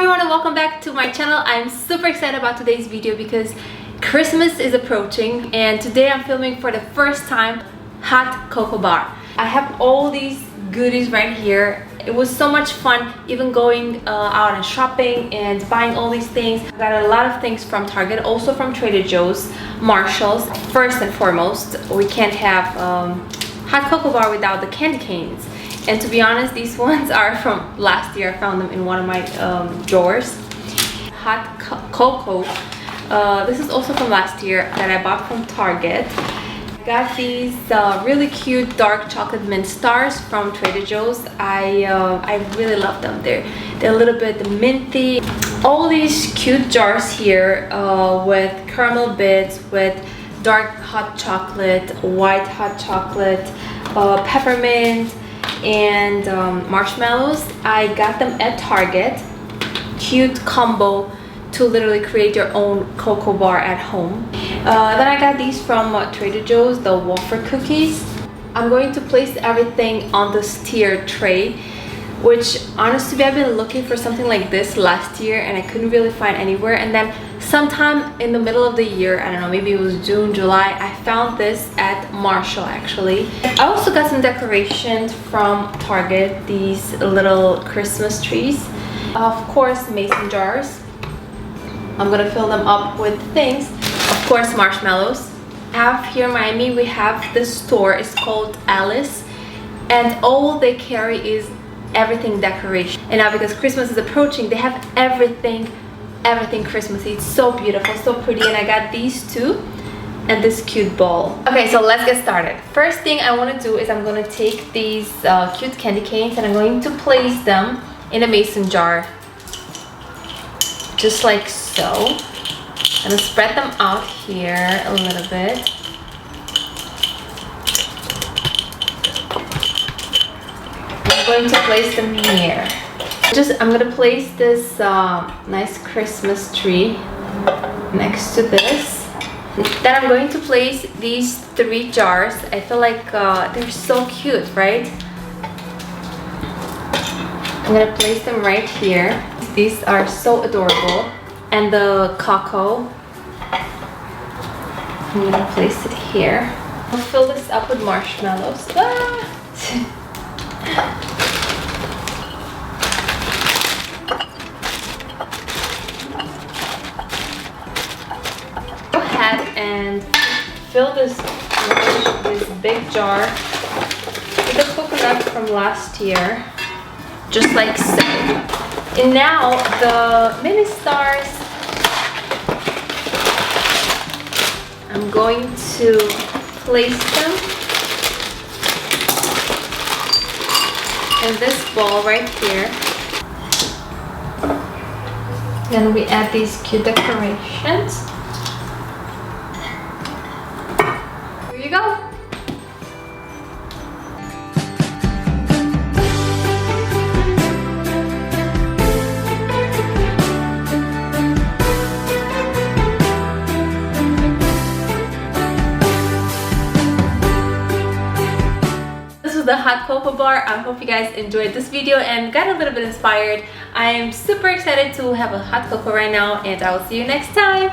everyone and welcome back to my channel. I'm super excited about today's video because Christmas is approaching and today I'm filming for the first time hot cocoa bar. I have all these goodies right here. It was so much fun even going out and shopping and buying all these things. I got a lot of things from Target, also from Trader Joe's, Marshall's. First and foremost, we can't have hot cocoa bar without the candy canes. And to be honest, these ones are from last year. I found them in one of my drawers. Hot cocoa. This is also from last year that I bought from Target. I got these really cute dark chocolate mint stars from Trader Joe's. I really love them. They're a little bit minty. All these cute jars here with caramel bits, with dark hot chocolate, white hot chocolate, peppermint, and marshmallows. I got them at Target. Cute combo to literally create your own cocoa bar at home. Then I got these from Trader Joe's, the wafer cookies. I'm going to place everything on this tiered tray, which honestly I've been looking for something like this last year and I couldn't really find anywhere. And then sometime in the middle of the year, I don't know, maybe it was June, July, I found this at Marshall actually. I also got some decorations from Target, these little Christmas trees. Of course, mason jars. I'm gonna fill them up with things. Of course, marshmallows. I have here in Miami, we have this store, it's called Alice, and all they carry is everything decoration. And now because Christmas is approaching, they have everything Christmassy. It's so beautiful, so pretty. And I got these two and this cute ball. Okay, so let's get started. First thing I want to do is I'm going to take these cute candy canes and I'm going to place them in a mason jar, just like so. I'm going to spread them out here a little bit. I'm going to place them here. I'm gonna place this nice Christmas tree next to this. Then I'm going to place these 3 jars. I feel like they're so cute, right? I'm gonna place them right here. These are so adorable. And the Coco, I'm gonna place it here. I'll fill this up with marshmallows. And fill this big jar with the coconut from last year, just like so. And now the mini stars, I'm going to place them in this bowl right here. Then we add these cute decorations. Here you go. This was the hot cocoa bar. I hope you guys enjoyed this video and got a little bit inspired. I am super excited to have a hot cocoa right now and I will see you next time.